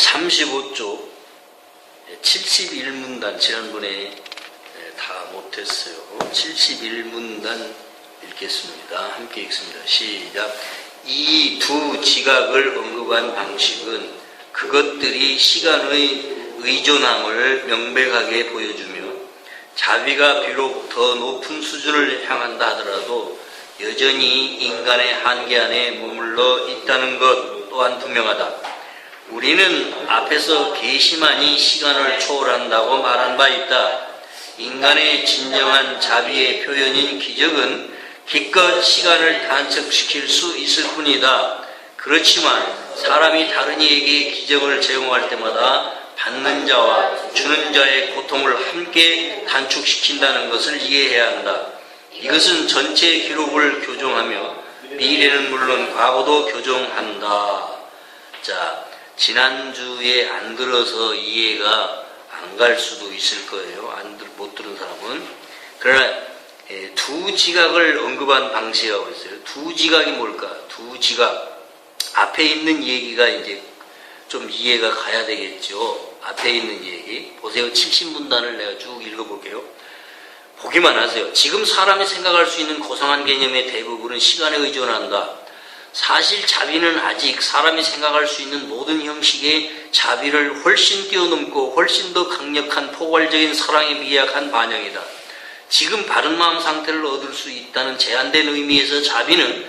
35쪽 71문단 지난번에 다 못했어요. 71문단 읽겠습니다. 함께 읽습니다. 시작. 이 두 지각을 언급한 방식은 그것들이 시간의 의존함을 명백하게 보여주며 자비가 비록 더 높은 수준을 향한다 하더라도 여전히 인간의 한계 안에 머물러 있다는 것 또한 분명하다. 우리는 앞에서 괘씸하니 시간을 초월한다고 말한 바 있다. 인간의 진정한 자비의 표현인 기적은 기껏 시간을 단축시킬 수 있을 뿐이다. 그렇지만 사람이 다른 이에게 기적을 제공할 때마다 받는 자와 주는 자의 고통을 함께 단축시킨다는 것을 이해해야 한다. 이것은 전체 기록을 교정하며 미래는 물론 과거도 교정한다. 자, 지난주에 안 들어서 이해가 안 갈 수도 있을 거예요. 못 들은 사람은. 그러나 두 지각을 언급한 방식이라고 했어요. 두 지각이 뭘까? 두 지각. 앞에 있는 얘기가 이제 좀 이해가 가야 되겠죠. 앞에 있는 얘기. 보세요. 70문단을 내가 쭉 읽어볼게요. 보기만 하세요. 지금 사람이 생각할 수 있는 고상한 개념의 대부분은 시간에 의존한다. 사실 자비는 아직 사람이 생각할 수 있는 모든 형식의 자비를 훨씬 뛰어넘고 훨씬 더 강력한 포괄적인 사랑에 미약한 반영이다. 지금 바른 마음 상태를 얻을 수 있다는 제한된 의미에서 자비는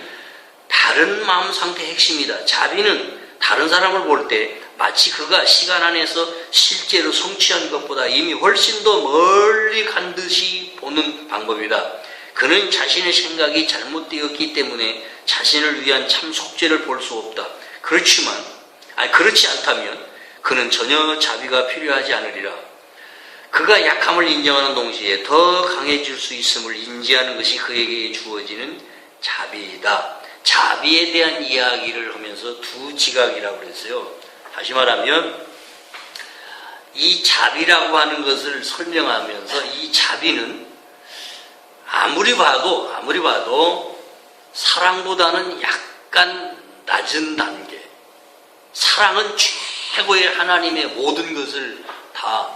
다른 마음 상태의 핵심이다. 자비는 다른 사람을 볼 때 마치 그가 시간 안에서 실제로 성취한 것보다 이미 훨씬 더 멀리 간 듯이 보는 방법이다. 그는 자신의 생각이 잘못되었기 때문에 자신을 위한 참 속죄를 볼 수 없다. 그렇지 않다면 그는 전혀 자비가 필요하지 않으리라. 그가 약함을 인정하는 동시에 더 강해질 수 있음을 인지하는 것이 그에게 주어지는 자비이다. 자비에 대한 이야기를 하면서 두 지각이라고 그랬어요. 다시 말하면 이 자비라고 하는 것을 설명하면서 이 자비는 아무리 봐도 사랑보다는 약간 낮은 단계. 사랑은 최고의 하나님의 모든 것을 다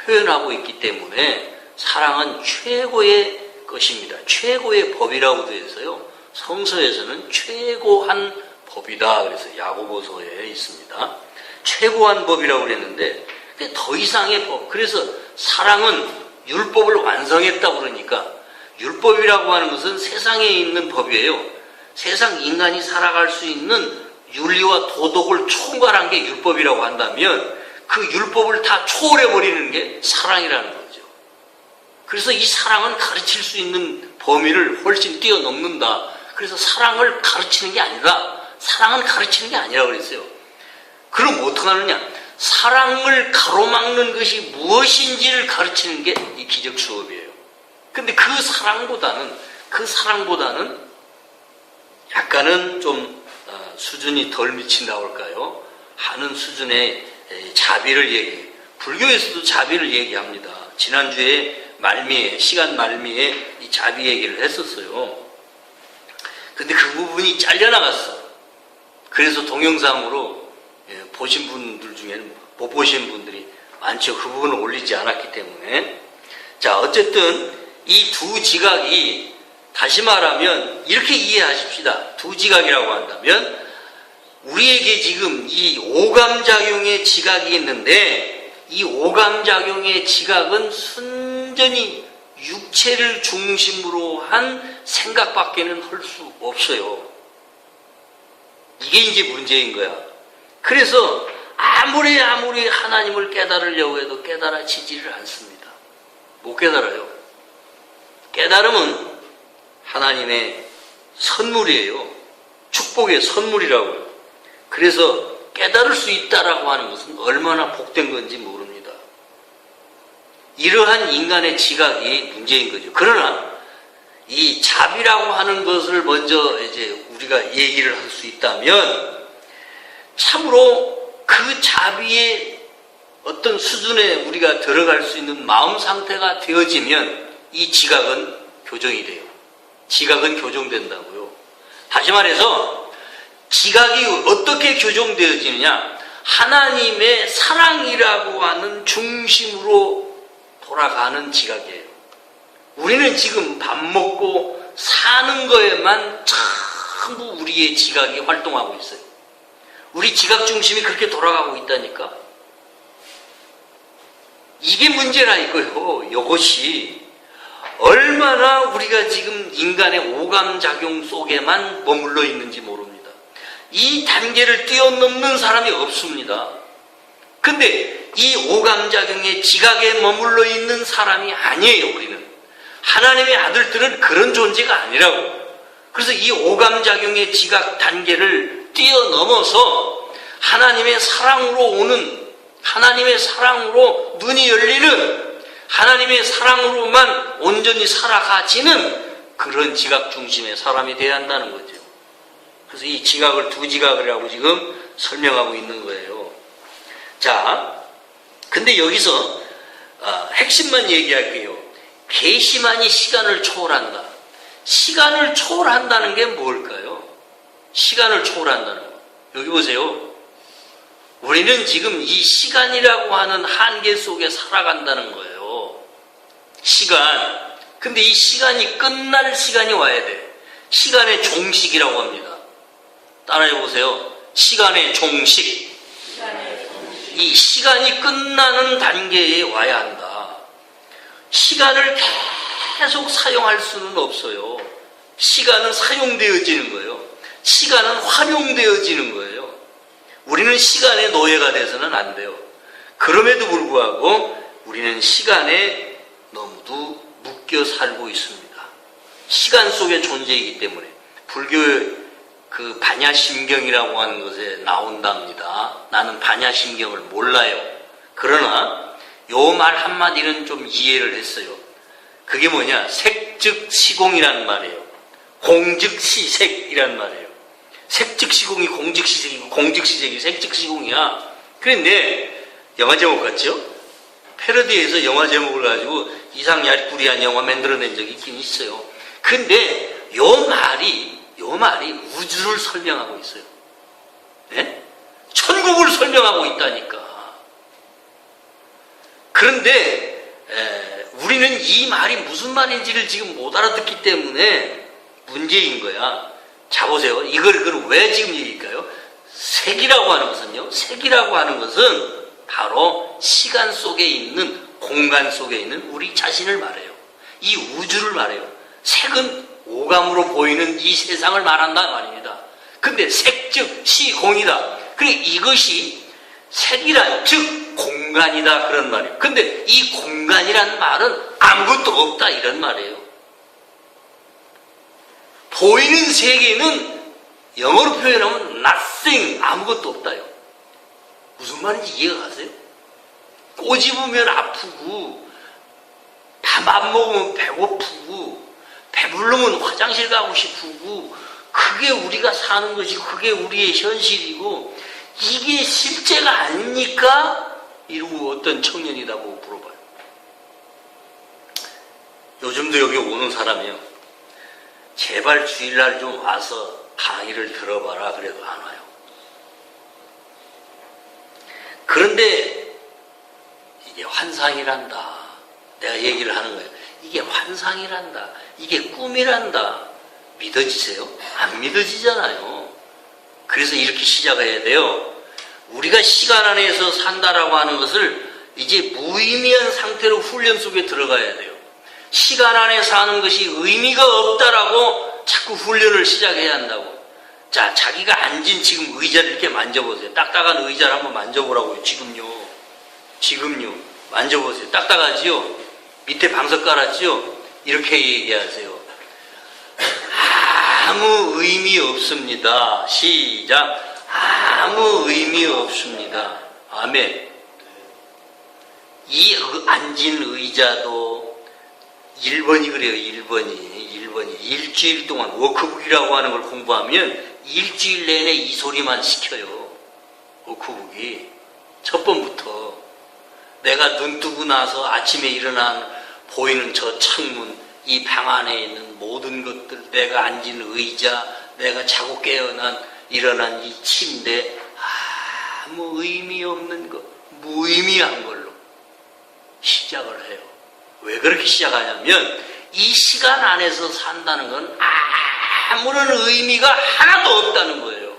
표현하고 있기 때문에 사랑은 최고의 것입니다. 최고의 법이라고 되어 있어요. 성서에서는 최고한 법이다. 그래서 야고보서에 있습니다. 최고한 법이라고 그랬는데 더 이상의 법. 그래서 사랑은 율법을 완성했다고 그러니까 율법이라고 하는 것은 세상에 있는 법이에요. 세상 인간이 살아갈 수 있는 윤리와 도덕을 총괄한 게 율법이라고 한다면 그 율법을 다 초월해버리는 게 사랑이라는 거죠. 그래서 이 사랑은 가르칠 수 있는 범위를 훨씬 뛰어넘는다. 그래서 사랑을 가르치는 게 아니라 사랑은 가르치는 게 아니라고 그랬어요. 그럼 어떻게 하느냐? 사랑을 가로막는 것이 무엇인지를 가르치는 게 이 기적 수업이에요. 근데 그 사랑보다는 약간은 좀 수준이 덜 미친다고 할까요? 하는 수준의 자비를 얘기해요. 불교에서도 자비를 얘기합니다. 지난주에 시간 말미에 이 자비 얘기를 했었어요. 근데 그 부분이 잘려나갔어. 그래서 동영상으로 보신 분들 중에는 못 보신 분들이 많죠. 그 부분을 올리지 않았기 때문에. 자, 어쨌든 이 두 지각이 다시 말하면 이렇게 이해하십시다. 두 지각이라고 한다면 우리에게 지금 이 오감작용의 지각이 있는데 이 오감작용의 지각은 순전히 육체를 중심으로 한 생각밖에는 할 수 없어요. 이게 이제 문제인 거야. 그래서 아무리 하나님을 깨달으려고 해도 깨달아지지를 않습니다. 못 깨달아요. 깨달음은 하나님의 선물이에요. 축복의 선물이라고요. 그래서 깨달을 수 있다라고 하는 것은 얼마나 복된 건지 모릅니다. 이러한 인간의 지각이 문제인 거죠. 그러나 이 자비라고 하는 것을 먼저 이제 우리가 얘기를 할 수 있다면 참으로 그 자비의 어떤 수준에 우리가 들어갈 수 있는 마음 상태가 되어지면 이 지각은 교정이 돼요. 지각은 교정된다고요. 다시 말해서 지각이 어떻게 교정되어지느냐? 하나님의 사랑이라고 하는 중심으로 돌아가는 지각이에요. 우리는 지금 밥 먹고 사는 거에만 전부 우리의 지각이 활동하고 있어요. 우리 지각 중심이 그렇게 돌아가고 있다니까. 이게 문제라니까요. 이것이 얼마나 우리가 지금 인간의 오감작용 속에만 머물러 있는지 모릅니다. 이 단계를 뛰어넘는 사람이 없습니다. 근데 이 오감작용의 지각에 머물러 있는 사람이 아니에요. 우리는 하나님의 아들들은 그런 존재가 아니라고. 그래서 이 오감작용의 지각 단계를 뛰어넘어서 하나님의 사랑으로 오는, 하나님의 사랑으로 눈이 열리는, 하나님의 사랑으로만 온전히 살아가지는 그런 지각 중심의 사람이 되어야 한다는 거죠. 그래서 이 지각을 두 지각이라고 지금 설명하고 있는 거예요. 자, 근데 여기서 핵심만 얘기할게요. 계시만이 시간을 초월한다. 시간을 초월한다는 게 뭘까요? 시간을 초월한다는 거. 여기 보세요. 우리는 지금 이 시간이라고 하는 한계 속에 살아간다는 거예요. 시간. 근데 이 시간이 끝날 시간이 와야 돼. 시간의 종식이라고 합니다. 따라해 보세요. 시간의 종식. 이 시간이 끝나는 단계에 와야 한다. 시간을 계속 사용할 수는 없어요. 시간은 사용되어지는 거예요. 시간은 활용되어지는 거예요. 우리는 시간의 노예가 돼서는 안 돼요. 그럼에도 불구하고 우리는 시간에 너무도 묶여 살고 있습니다. 시간 속의 존재이기 때문에 불교의 그 반야심경이라고 하는 것에 나온답니다. 나는 반야심경을 몰라요. 그러나 요 말 한마디는 좀 이해를 했어요. 그게 뭐냐? 색즉 시공이라는 말이에요. 공즉 시색이라는 말이에요. 색즉 시공이 공즉 시색이고 공즉 시색이 색즉 시공이야. 그런데 영화 제목 같죠? 패러디에서 영화 제목을 가지고 이상 야리꾸리한 영화 만들어낸 적이 있긴 있어요. 근데 요 말이 우주를 설명하고 있어요. 네? 천국을 설명하고 있다니까. 그런데 우리는 이 말이 무슨 말인지를 지금 못 알아듣기 때문에 문제인 거야. 자 보세요. 이걸 왜 지금 얘기할까요? 색이라고 하는 것은요. 색이라고 하는 것은 바로 시간 속에 있는, 공간 속에 있는 우리 자신을 말해요. 이 우주를 말해요. 색은 오감으로 보이는 이 세상을 말한다 말입니다. 근데 색즉 시공이다. 그래 이것이 색이란 즉 공간이다 그런 말이에요. 근데 이 공간이란 말은 아무것도 없다 이런 말이에요. 보이는 세계는 영어로 표현하면 nothing, 아무것도 없다요. 무슨 말인지 이해가 가세요? 꼬집으면 아프고 밥 안 먹으면 배고프고 배부르면 화장실 가고 싶고 그게 우리가 사는 것이고 그게 우리의 현실이고 이게 실제가 아닙니까? 이러고 어떤 청년이 나보고 물어봐요. 요즘도 여기 오는 사람이요. 제발 주일날 좀 와서 강의를 들어봐라. 그래도 안 와요. 그런데 이게 환상이란다. 내가 얘기를 하는 거예요. 이게 환상이란다. 이게 꿈이란다. 믿어지세요? 안 믿어지잖아요. 그래서 이렇게 시작해야 돼요. 우리가 시간 안에서 산다라고 하는 것을 이제 무의미한 상태로 훈련 속에 들어가야 돼요. 시간 안에 사는 것이 의미가 없다라고 자꾸 훈련을 시작해야 한다고. 자, 자기가 앉은 지금 의자를 이렇게 만져보세요. 딱딱한 의자를 한번 만져보라고요. 지금요. 만져보세요. 딱딱하지요? 밑에 방석 깔았지요? 이렇게 얘기하세요. 아무 의미 없습니다. 시작. 아무 의미 없습니다. 아멘. 이 앉은 의자도 1번이 그래요. 1번이. 일주일 동안 워크북이라고 하는 걸 공부하면 일주일 내내 이 소리만 시켜요. 워크북이. 첫 번부터. 내가 눈 뜨고 나서 아침에 일어난 보이는 저 창문, 이 방 안에 있는 모든 것들, 내가 앉은 의자, 내가 자고 일어난 이 침대, 아무 의미 없는 것, 무의미한 걸로 시작을 해요. 왜 그렇게 시작하냐면 이 시간 안에서 산다는 건 아무런 의미가 하나도 없다는 거예요.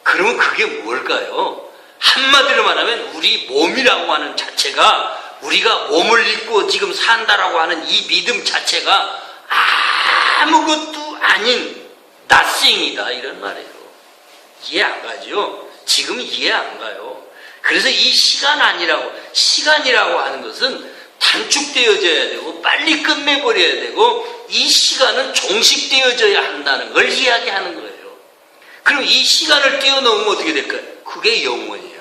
그러면 그게 뭘까요? 한마디로 말하면 우리 몸이라고 하는 자체가, 우리가 몸을 입고 지금 산다라고 하는 이 믿음 자체가 아무것도 아닌 nothing이다, 이런 말이에요. 이해 안 가죠? 지금 이해 안 가요. 그래서 이 시간이라고 하는 것은 단축되어져야 되고 빨리 끝내버려야 되고 이 시간은 종식되어져야 한다는 걸 이야기하는 거예요. 그럼 이 시간을 뛰어넘으면 어떻게 될까요? 그게 영원이야.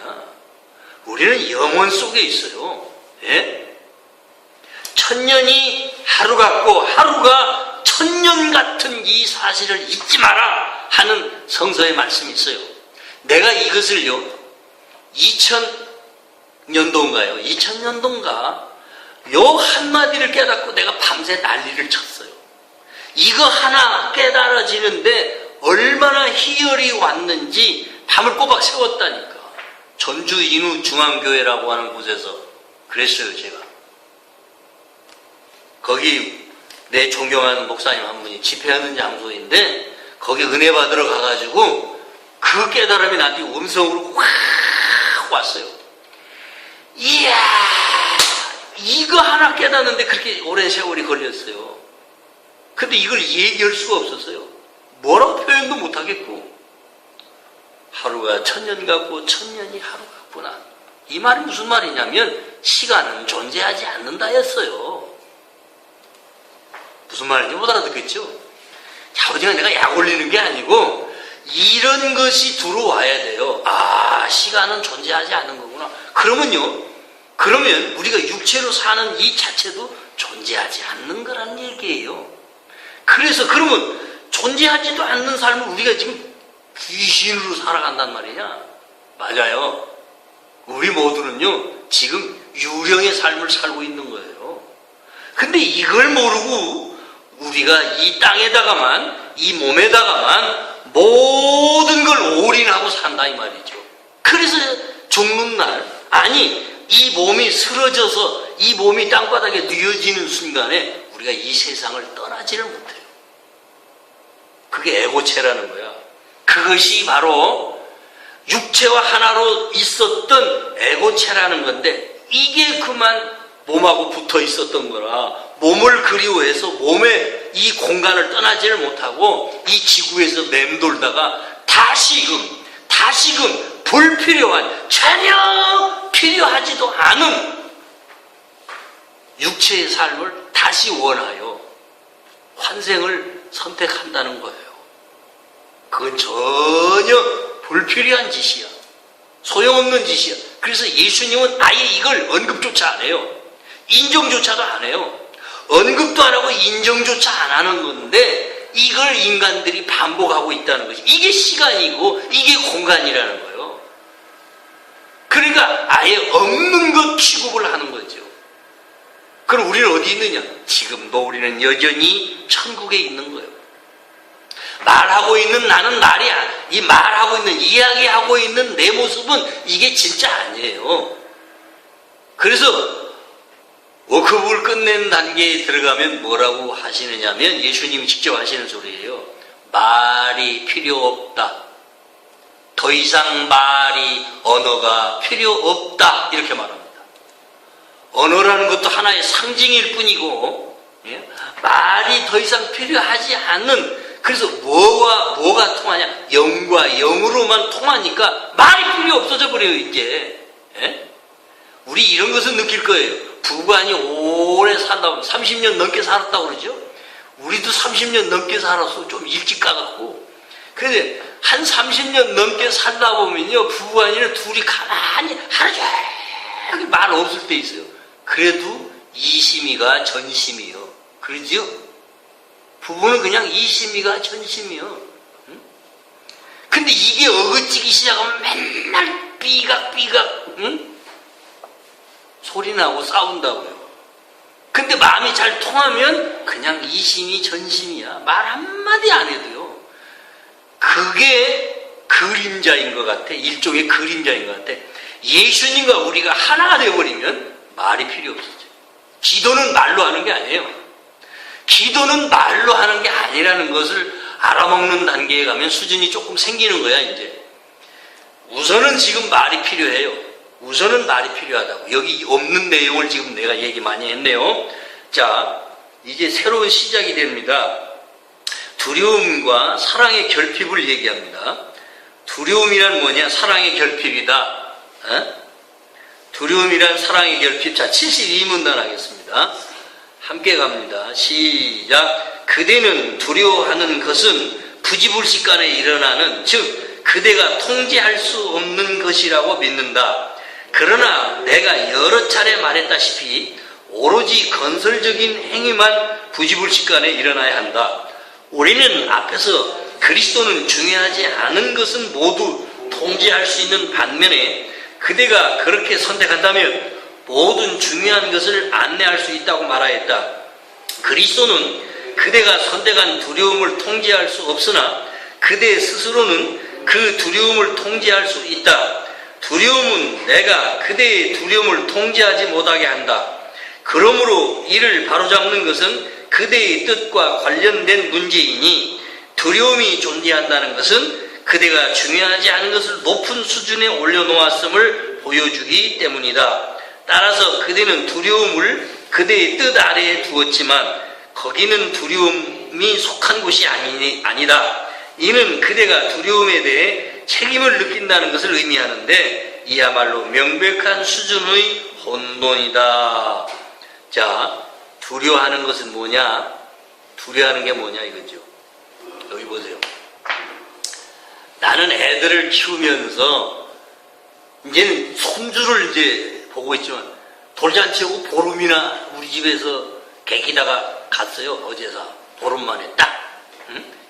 우리는 영원 속에 있어요. 예? 천년이 하루 같고 하루가 천년 같은 이 사실을 잊지 마라 하는 성서의 말씀이 있어요. 내가 이것을요 2000년도인가요? 2000년도인가 요 한마디를 깨닫고 내가 밤새 난리를 쳤어요. 이거 하나 깨달아지는데 얼마나 희열이 왔는지 밤을 꼬박 세웠다니까. 전주 인우 중앙교회라고 하는 곳에서 그랬어요. 제가 거기 내 존경하는 목사님 한 분이 집회하는 장소인데 거기 은혜 받으러 가가지고 그 깨달음이 나한테 음성으로 확 왔어요. 이야, 이거 하나 깨닫는데 그렇게 오랜 세월이 걸렸어요. 근데 이걸 얘기할 수가 없었어요. 뭐라고 표현도 못하겠고. 하루가 천년 같고 천년이 하루 같구나. 이 말이 무슨 말이냐면 시간은 존재하지 않는다였어요. 무슨 말인지 못 알아듣겠죠? 자우지가 내가 약 올리는 게 아니고 이런 것이 들어와야 돼요. 아, 시간은 존재하지 않는 거구나. 그러면 우리가 육체로 사는 이 자체도 존재하지 않는 거란 얘기예요. 그래서 그러면 존재하지도 않는 삶을 우리가 지금 귀신으로 살아간단 말이냐? 맞아요. 우리 모두는요 지금 유령의 삶을 살고 있는 거예요. 근데 이걸 모르고 우리가 이 땅에다가만, 이 몸에다가만 모든 걸 올인하고 산다 이 말이죠. 그래서 죽는 날, 아니 이 몸이 쓰러져서 이 몸이 땅바닥에 뉘어지는 순간에 우리가 이 세상을 떠나지를 못해요. 그게 에고체라는 거야. 그것이 바로 육체와 하나로 있었던 에고체라는 건데 이게 그만 몸하고 붙어 있었던 거라 몸을 그리워해서 몸의 이 공간을 떠나지를 못하고 이 지구에서 맴돌다가 다시금 불필요한, 전혀 필요하지도 않은 육체의 삶을 다시 원하여 환생을 선택한다는 거예요. 그건 전혀 불필요한 짓이야. 소용없는 짓이야. 그래서 예수님은 아예 이걸 언급조차 안 해요. 인정조차도 안 해요. 언급도 안 하고 인정조차 안 하는 건데 이걸 인간들이 반복하고 있다는 것이, 이게 시간이고 이게 공간이라는 거예요. 그러니까 아예 없는 것 취급을 하는 거죠. 그럼 우리는 어디 있느냐? 지금도 우리는 여전히 천국에 있는 거예요. 말하고 있는 나는 말이야. 이 말하고 있는, 이야기하고 있는 내 모습은 이게 진짜 아니에요. 그래서 워크북을 끝낸 단계에 들어가면 뭐라고 하시느냐면 예수님이 직접 하시는 소리예요. 말이 필요 없다. 더 이상 말이, 언어가 필요 없다. 이렇게 말합니다. 언어라는 것도 하나의 상징일 뿐이고, 말이 더 이상 필요하지 않는, 그래서 뭐가 통하냐? 영과 영으로만 통하니까 말이 필요 없어져 버려요, 이제. 우리 이런 것은 느낄 거예요. 부부간이 오래 살다 보면 30년 넘게 살았다고 그러죠? 우리도 30년 넘게 살아서 좀 일찍 가갖고. 근데 한 30년 넘게 살다 보면요, 부부간이는 둘이 가만히 하루 종일 말 없을 때 있어요. 그래도 이심이가 전심이요. 그러죠? 부부는 그냥 이심이가 전심이요. 응? 근데 이게 어긋지기 시작하면 맨날 삐각삐각, 응? 소리 나고 싸운다고요. 근데 마음이 잘 통하면 그냥 이심이 전심이야. 말 한마디 안 해도요. 그게 그림자인 것 같아. 일종의 그림자인 것 같아. 예수님과 우리가 하나가 되어버리면 말이 필요 없어져. 기도는 말로 하는 게 아니에요. 기도는 말로 하는 게 아니라는 것을 알아먹는 단계에 가면 수준이 조금 생기는 거야, 이제. 우선은 지금 말이 필요해요. 우선은 말이 필요하다고. 여기 없는 내용을 지금 내가 얘기 많이 했네요. 자, 이제 새로운 시작이 됩니다. 두려움과 사랑의 결핍을 얘기합니다. 두려움이란 뭐냐? 사랑의 결핍이다. 두려움이란 사랑의 결핍. 자, 72문단 하겠습니다. 함께 갑니다. 시작. 그대는 두려워하는 것은 부지불식간에 일어나는, 즉 그대가 통제할 수 없는 것이라고 믿는다. 그러나 내가 여러 차례 말했다시피 오로지 건설적인 행위만 부지불식간에 일어나야 한다. 우리는 앞에서 그리스도는 중요하지 않은 것은 모두 통제할 수 있는 반면에 그대가 그렇게 선택한다면 모든 중요한 것을 안내할 수 있다고 말하였다. 그리스도는 그대가 선택한 두려움을 통제할 수 없으나 그대 스스로는 그 두려움을 통제할 수 있다. 두려움은 내가 그대의 두려움을 통제하지 못하게 한다. 그러므로 이를 바로잡는 것은 그대의 뜻과 관련된 문제이니 두려움이 존재한다는 것은 그대가 중요하지 않은 것을 높은 수준에 올려놓았음을 보여주기 때문이다. 따라서 그대는 두려움을 그대의 뜻 아래에 두었지만 거기는 두려움이 속한 곳이 아니다. 이는 그대가 두려움에 대해 책임을 느낀다는 것을 의미하는데 이야말로 명백한 수준의 혼돈이다. 자, 두려워하는 것은 뭐냐? 두려워하는 게 뭐냐 이거죠. 여기 보세요. 나는 애들을 키우면서 이제는 손주를 이제 보고 있지만 돌잔치하고 보름이나 우리 집에서 개기다가 갔어요. 어제서 보름 만에 딱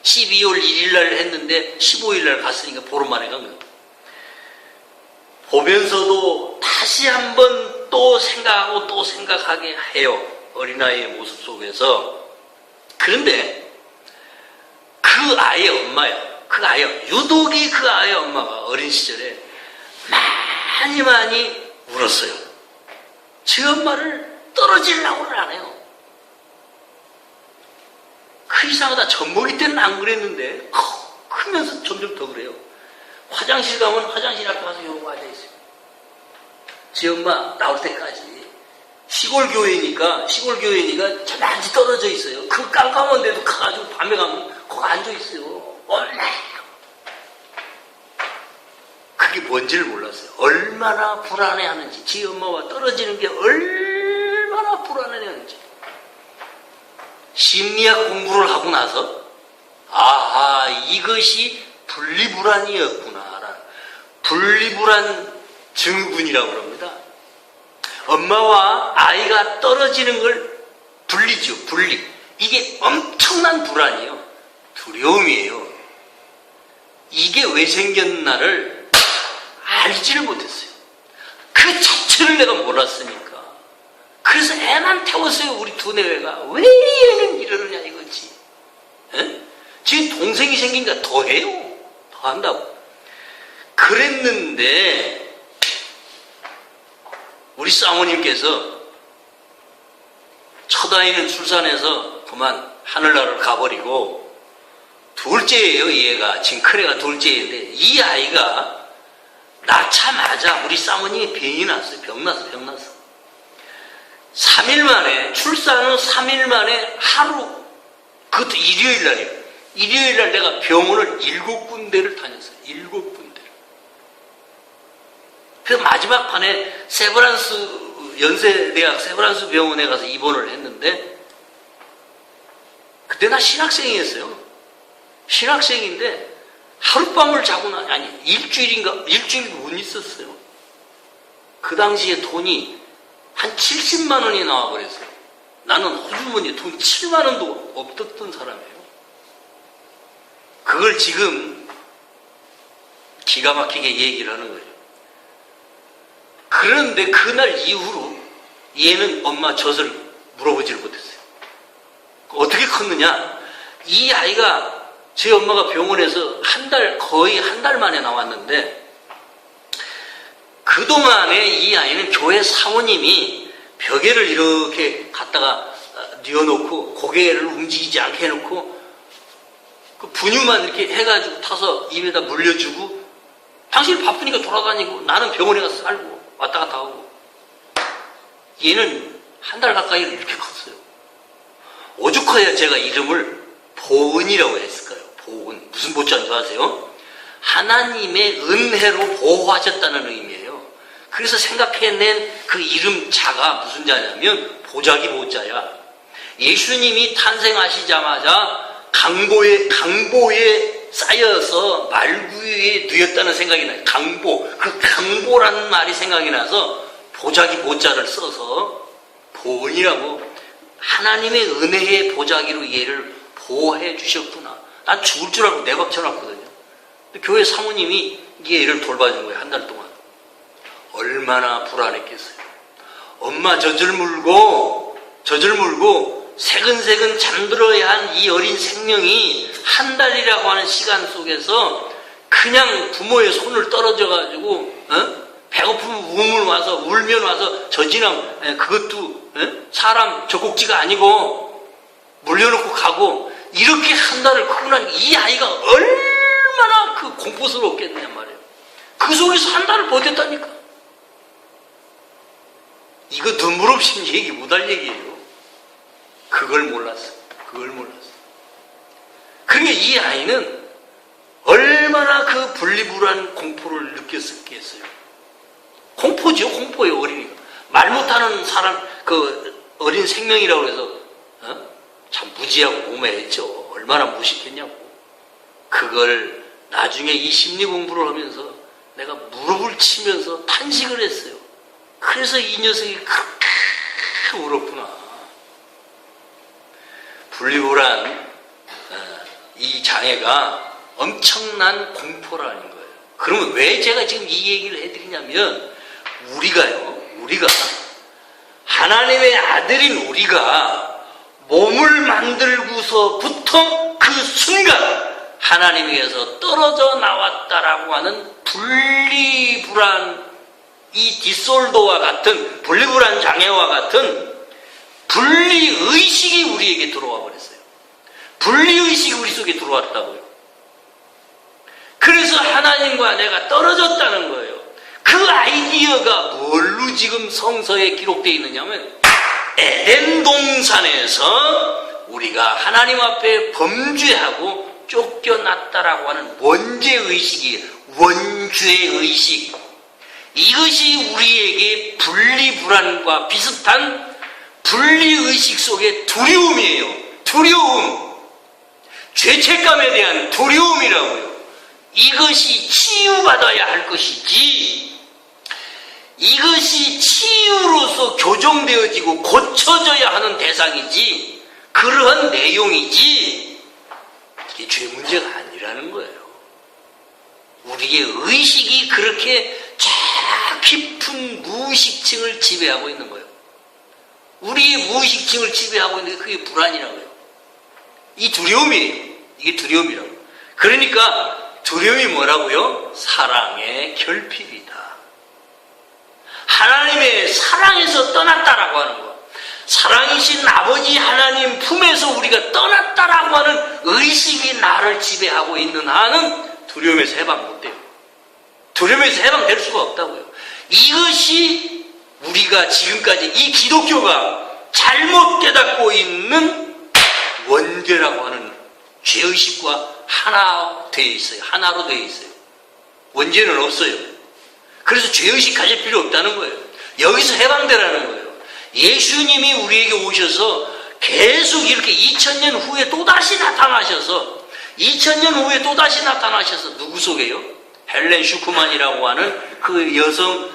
12월 1일 날 했는데 15일 날 갔으니까 보름 만에 간 거예요. 보면서도 다시 한번 또 생각하고 또 생각하게 해요. 어린아이의 모습 속에서. 그런데 그 아이의 엄마야. 그 아이, 유독이 그 아이의 엄마가 어린 시절에 많이 울었어요. 제 엄마를 떨어지려고는 안 해요. 그 이상하다. 젖먹이 때는 안 그랬는데 크면서 점점 더 그래요. 화장실 가면 화장실 앞에 가서 이러고 앉아있어요. 제 엄마 나올 때까지 시골 교회니까 저만치 떨어져 있어요. 그 깜깜한 데도 가가지고 밤에 가면 거기 앉아있어요. 얼마나 그게 뭔지를 몰랐어요. 얼마나 불안해하는지, 제 엄마와 떨어지는 게 얼마나 불안해하는지. 심리학 공부를 하고 나서 아하, 이것이 분리불안이었구나. 분리불안 증후군이라고 합니다. 엄마와 아이가 떨어지는 걸 분리죠. 분리. 이게 엄청난 불안이에요. 두려움이에요. 이게 왜 생겼나를 알지를 못했어요. 그 자체를 내가 몰랐으니까. 그래서 애만 태웠어요. 우리 두뇌가. 왜 얘는 이러느냐 이거지. 에? 지금 동생이 생기니까 더 해요. 더 한다고. 그랬는데 우리 사모님께서 첫 아이는 출산해서 그만 하늘나라를 가버리고 둘째예요. 얘가 지금 큰 애가 둘째인데 이 아이가 낳자마자 우리 사모님이 병이 났어요. 병났어. 3일 만에, 출산 후 3일 만에 하루, 그것도 일요일 날이에요. 일요일 날 내가 병원을 7군데를 다녔어요. 7군데를. 그래서 마지막 판에 연세대학 세브란스 병원에 가서 입원을 했는데 그때 나 신학생이었어요. 신학생인데 하룻밤을 자고 일주일 못 있었어요. 그 당시에 돈이 한 70만 원이 나와버렸어요. 나는 호주머니에 돈 7만 원도 없었던 사람이에요. 그걸 지금 기가 막히게 얘기를 하는 거예요. 그런데 그날 이후로 얘는 엄마 젖을 물어보지를 못했어요. 어떻게 컸느냐? 이 아이가 제 엄마가 병원에서 거의 한 달 만에 나왔는데, 그동안에 이 아이는 교회 사모님이 벽에를 이렇게 갖다가 뉘어놓고 고개를 움직이지 않게 해놓고 그 분유만 이렇게 해가지고 타서 입에다 물려주고, 당신이 바쁘니까 돌아다니고 나는 병원에 가서 살고 왔다 갔다 하고, 얘는 한 달 가까이 이렇게 컸어요. 오죽해야 제가 이름을 보은이라고 했을까요? 보은. 무슨 보자인 줄 아세요? 하나님의 은혜로 보호하셨다는 의미예요. 그래서 생각해낸 그 이름 자가 무슨 자냐면 보자기 보자야. 예수님이 탄생하시자마자 강보에 쌓여서 말구유에 누였다는 생각이 나요. 그 강보라는 말이 생각이 나서 보자기 보자를 써서 보은이라고, 하나님의 은혜의 보자기로 얘를 보호해 주셨구나. 난 죽을 줄 알고 내박 쳐놨거든요. 교회 사모님이 얘를 돌봐준 거예요. 한 달 동안. 얼마나 불안했겠어요. 엄마 젖을 물고 새근새근 잠들어야 한 이 어린 생명이 한 달이라고 하는 시간 속에서 그냥 부모의 손을 떨어져가지고 배고프면 울면 와서 젖이랑 그것도 사람 젖꼭지가 아니고 물려놓고 가고, 이렇게 한 달을 크고 나니까 이 아이가 얼마나 그 공포스러웠겠냐 말이에요. 그 속에서 한 달을 버텼다니까. 이거 눈물 없이 얘기 못할 얘기예요. 그걸 몰랐어. 그러니까 이 아이는 얼마나 그 분리불안 공포를 느꼈겠어요. 공포죠, 공포예요, 어린이가. 말 못하는 사람, 그 어린 생명이라고 해서 참 무지하고 오매했죠. 얼마나 무식했냐고. 그걸 나중에 이 심리 공부를 하면서 내가 무릎을 치면서 탄식을 했어요. 그래서 이 녀석이 그렇게 울었구나. 분리불안 이 장애가 엄청난 공포라는 거예요. 그러면 왜 제가 지금 이 얘기를 해드리냐면, 우리가 하나님의 아들인 우리가 몸을 만들고서부터 그 순간 하나님에게서 떨어져 나왔다라고 하는 분리불안, 이 디솔더와 같은 분리불안 장애와 같은 분리의식이 우리에게 들어와 버렸어요. 분리의식이 우리 속에 들어왔다고요. 그래서 하나님과 내가 떨어졌다는 거예요. 그 아이디어가 뭘로 지금 성서에 기록되어 있느냐면, 에덴 동산에서 우리가 하나님 앞에 범죄하고 쫓겨났다라고 하는 원죄의식이에요. 원죄의식. 이것이 우리에게 분리불안과 비슷한 분리의식 속의 두려움이에요. 두려움. 죄책감에 대한 두려움이라고요. 이것이 치유받아야 할 것이지, 이것이 치유로서 교정되어지고 고쳐져야 하는 대상이지, 그러한 내용이지, 이게 죄 문제가 아니라는 거예요. 우리의 의식이 그렇게 저 깊은 무의식층을 지배하고 있는 거예요. 우리의 무의식층을 지배하고 있는 게 그게 불안이라고요. 이 두려움이에요. 이게 두려움이라고. 그러니까 두려움이 뭐라고요? 사랑의 결핍이다. 하나님의 사랑에서 떠났다라고 하는 거. 사랑이신 아버지 하나님 품에서 우리가 떠났다라고 하는 의식이 나를 지배하고 있는 한은 두려움에서 해방 못 돼요. 두려움에서 해방될 수가 없다고요. 이것이 우리가 지금까지 이 기독교가 잘못 깨닫고 있는 원죄라고 하는 죄의식과 하나 되어 있어요. 하나로 되어 있어요. 원죄는 없어요. 그래서 죄의식 가질 필요 없다는 거예요. 여기서 해방되라는 거예요. 예수님이 우리에게 오셔서 계속 이렇게 2000년 후에 또다시 나타나셔서, 2000년 후에 또다시 나타나셔서 누구 속에요? 헬렌 슈크만이라고 하는 그 여성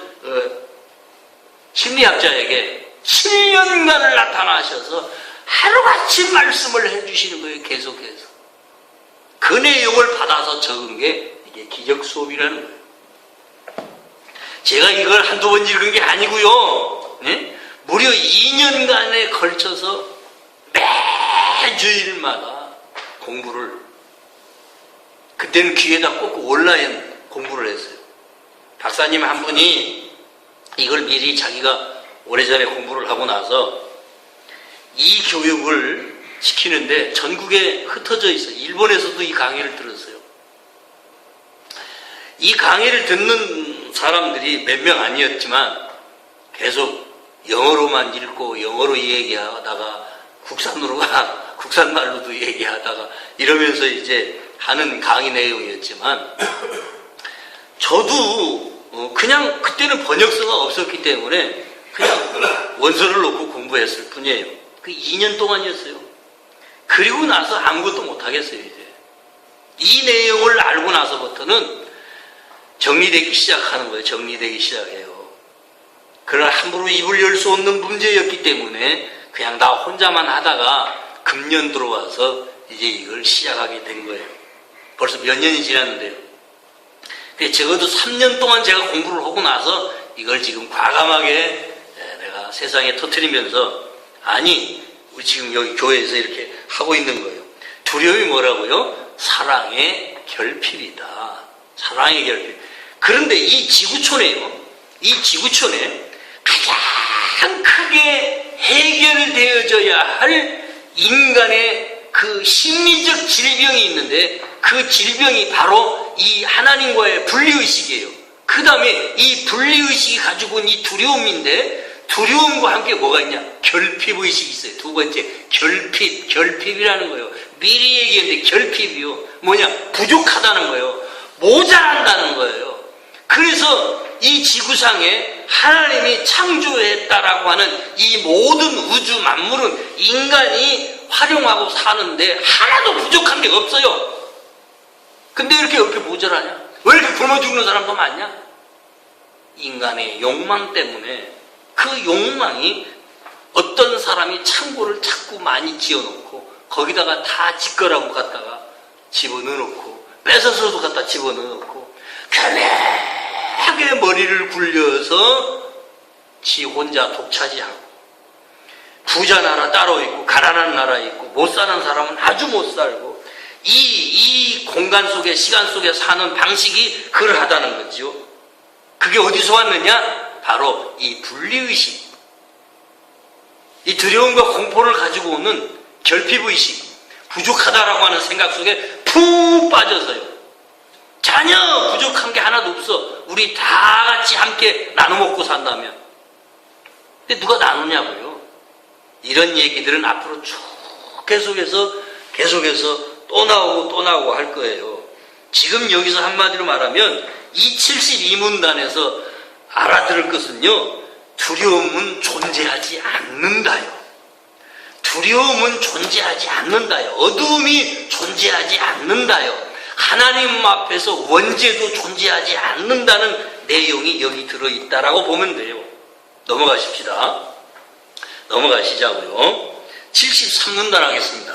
심리학자에게 7년간을 나타나셔서 하루같이 말씀을 해주시는 거예요. 계속해서. 그 내용을 받아서 적은 게 이게 기적 수업이라는 거예요. 제가 이걸 한두 번 읽은 게 아니고요. 네? 무려 2년간에 걸쳐서 매주일마다 공부를 그때는 귀에다 꽂고 온라인 공부를 했어요. 박사님 한 분이 이걸 미리 자기가 오래전에 공부를 하고 나서 이 교육을 시키는데 전국에 흩어져 있어요. 일본에서도 이 강의를 들었어요. 이 강의를 듣는 사람들이 몇 명 아니었지만 계속 영어로만 읽고 영어로 얘기하다가 국산말로도 얘기하다가 이러면서 이제 하는 강의 내용이었지만 저도 그냥 그때는 번역서가 없었기 때문에 그냥 원서를 놓고 공부했을 뿐이에요. 그 2년 동안이었어요. 그리고 나서 아무것도 못하겠어요. 이제 이 내용을 알고 나서부터는 정리되기 시작하는 거예요. 정리되기 시작해요. 그러나 함부로 입을 열 수 없는 문제였기 때문에 그냥 나 혼자만 하다가 금년 들어와서 이제 이걸 시작하게 된 거예요. 벌써 몇 년이 지났는데요. 적어도 3년 동안 제가 공부를 하고 나서 이걸 지금 과감하게 내가 세상에 터뜨리면서 아니 우리 지금 여기 교회에서 이렇게 하고 있는 거예요. 두려움이 뭐라고요? 사랑의 결핍이다. 사랑의 결핍. 그런데 이 지구촌에 가장 크게 해결되어져야 할 인간의 그 심리적 질병이 있는데 그 질병이 바로 이 하나님과의 분리의식이에요. 그 다음에 이 분리의식이 가지고 온 이 두려움인데 두려움과 함께 뭐가 있냐? 결핍의식이 있어요. 두 번째, 결핍이라는 거예요. 미리 얘기했는데 결핍이요. 뭐냐? 부족하다는 거예요. 모자란다는 거예요. 그래서 이 지구상에 하나님이 창조했다라고 하는 이 모든 우주 만물은 인간이 활용하고 사는데 하나도 부족한 게 없어요. 근데 왜 이렇게 모자라냐? 왜 이렇게 굶어 죽는 사람도 많냐? 인간의 욕망 때문에 그 욕망이 어떤 사람이 창고를 자꾸 많이 지어놓고 거기다가 다 짓거라고 갖다가 집어넣어놓고 뺏어서도 갖다 집어넣어놓고 편하게 머리를 굴려서 지 혼자 독차지하고 부자 나라 따로 있고 가난한 나라 있고 못 사는 사람은 아주 못 살고 이 공간 속에 시간 속에 사는 방식이 그러하다는 거죠. 그게 어디서 왔느냐? 바로 이 분리의식, 이 두려움과 공포를 가지고 오는 결핍의식, 부족하다라고 하는 생각 속에 푹 빠져서요. 전혀 부족한 게 하나도 없어. 우리 다 같이 함께 나눠 먹고 산다면. 근데 누가 나누냐고요? 이런 얘기들은 앞으로 쭉 계속해서 또 나오고 할 거예요. 지금 여기서 한마디로 말하면 이 72문단에서 알아들을 것은요, 두려움은 존재하지 않는다요. 두려움은 존재하지 않는다요. 어두움이 존재하지 않는다요. 하나님 앞에서 원죄도 존재하지 않는다는 내용이 여기 들어있다라고 보면 돼요. 넘어가시자고요. 73문단 하겠습니다.